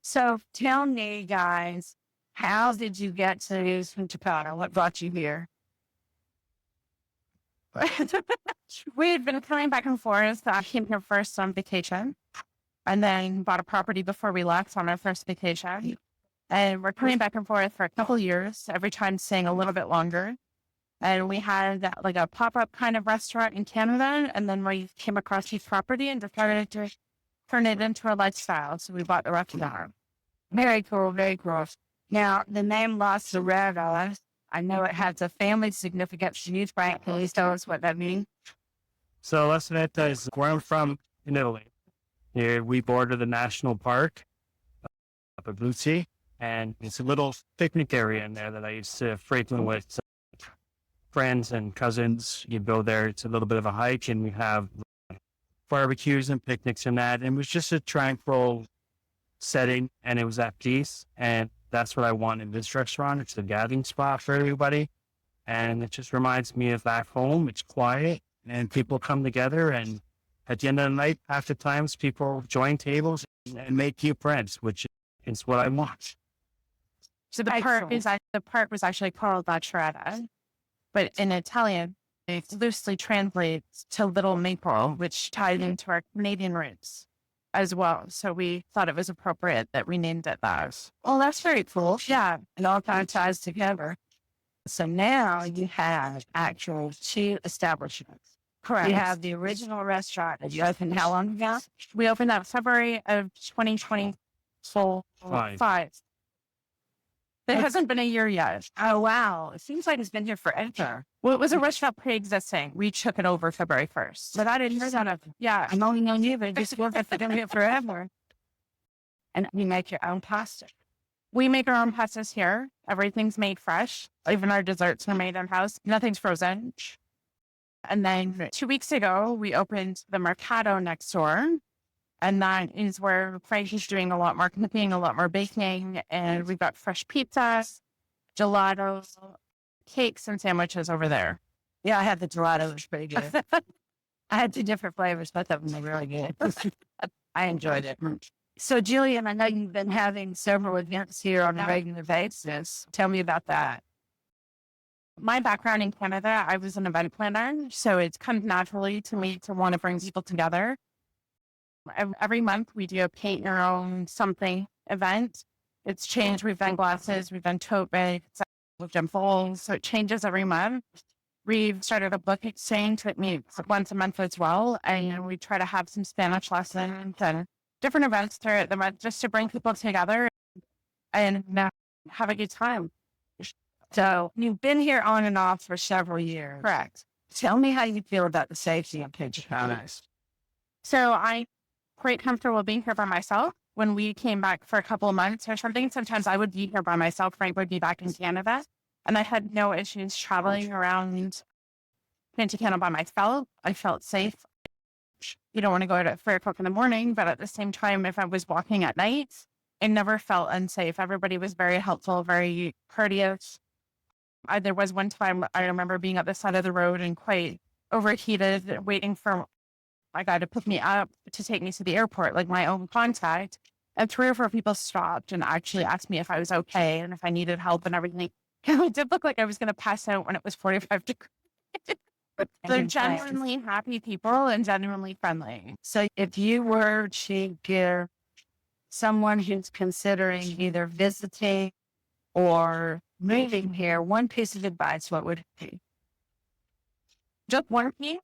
So tell me, guys, how did you get to Punta Cana? What brought you here? We had been coming back and forth. I came here first on vacation and then bought a property before we left on our first vacation. And we're coming back and forth for a couple years, every time staying a little bit longer. And we had like a pop-up kind of restaurant in Canada. And then we came across this property and decided to turn it into a lifestyle. So we bought the restaurant. Very cool, very cool. Now, the name L'Aceretta, I know it has a family significance to you, Frank. Can you tell us what that means? So L'Aceretta is where I'm from in Italy. Here we border the national park up at Abruzzi, and it's a little picnic area in there that I used to frequent with friends and cousins. You go there, it's a little bit of a hike, and we have barbecues and picnics and that. And it was just a tranquil setting, and it was at peace. And that's what I want in this restaurant. It's a gathering spot for everybody. And it just reminds me of back home. It's quiet and people come together. And at the end of the night, half the times people join tables and make new friends, which is what I want. So the park was actually called Lattari, but in Italian, it loosely translates to Little Maple, which tied into our Canadian roots as well. So we thought it was appropriate that we named it that. Well, that's very cool. Yeah, it all kind of ties together. So now you have actual two establishments. Correct. You have the original restaurant that you opened how long ago? We opened that February of 2025. It hasn't been a year yet. Oh, wow. It seems like it's been here forever. Well, it was a restaurant pre-existing. We took it over February 1st. But I didn't hear that of it. Yeah. I'm only known you, but just work at been here forever. And you make your own pasta. We make our own pastas here. Everything's made fresh. Even our desserts are made in-house. Nothing's frozen. And then 2 weeks ago, we opened the Mercado next door. And that is where Frank is doing a lot more cooking, a lot more baking. And we've got fresh pizzas, gelato, cakes, and sandwiches over there. Yeah, I had the gelato. It was pretty good. I had two different flavors. Both of them were really good. I enjoyed it. So, Gillian, I know you've been having several events here on a regular basis. Tell me about that. My background in Canada, I was an event planner. So it's come naturally to me to want to bring people together. Every month we do a paint your own something event. It's changed. We've done glasses, we've done tote bags, we've done bowls. So it changes every month. We've started a book exchange that meets once a month as well. And we try to have some Spanish lessons and different events throughout the month just to bring people together and have a good time. So you've been here on and off for several years. Correct. Tell me how you feel about the safety of Punta Cana. So I'm quite comfortable being here by myself. When we came back for a couple of months or something, sometimes I would be here by myself. Frank would be back in Canada. And I had no issues traveling around Punta Cana by myself. I felt safe. You don't want to go out at 3 o'clock in the morning, but at the same time, if I was walking at night, it never felt unsafe. Everybody was very helpful, very courteous. There was one time I remember being at the side of the road and quite overheated, waiting for my guy to pick me up to take me to the airport, like my own contact. And 3 or 4 people stopped and actually asked me if I was okay and if I needed help and everything. And it did look like I was going to pass out when it was 45 degrees. They're genuinely happy people and genuinely friendly. So if you were to give someone who's considering either visiting or moving here one piece of advice, what would it be? Just one piece?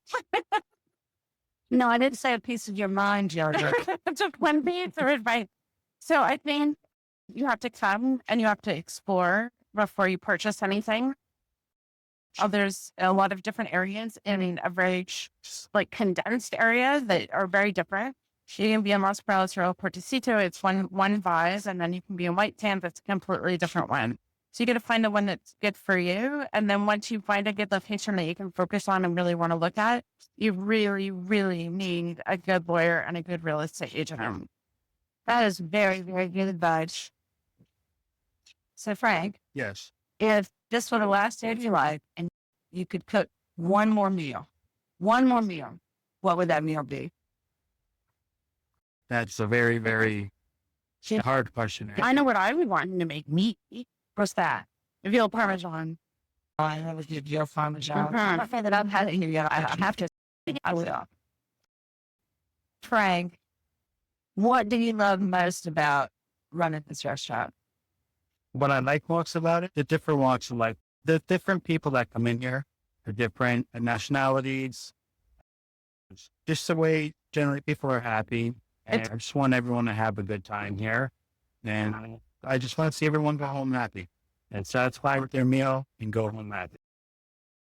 No, I didn't say a piece of your mind, Georgia. Just one piece of advice. So I think you have to come and you have to explore before you purchase anything. There's a lot of different areas in a very condensed area that are very different. You can be in Los Perales or El Portecito. It's one vibe, and then you can be in White Sands. That's a completely different one. So you got to find the one that's good for you. And then once you find a good location that you can focus on and really want to look at, you really, really need a good lawyer and a good real estate agent. That is very, very good advice. So Frank. Yes. If this were the last day of your life and you could cook one more meal, what would that meal be? That's a very, very Hard question. I know what I would want him to make meat. What's that? Veal Parmesan. I have a veal Parmesan. I find that I've had it here. I have to. I will. Frank, what do you love most about running this restaurant? What I like most about it, the different walks of life, the different people that come in here, the different nationalities, just the way generally people are happy. And I just want everyone to have a good time here. And I just want to see everyone go home happy and satisfied with their meal and go home happy.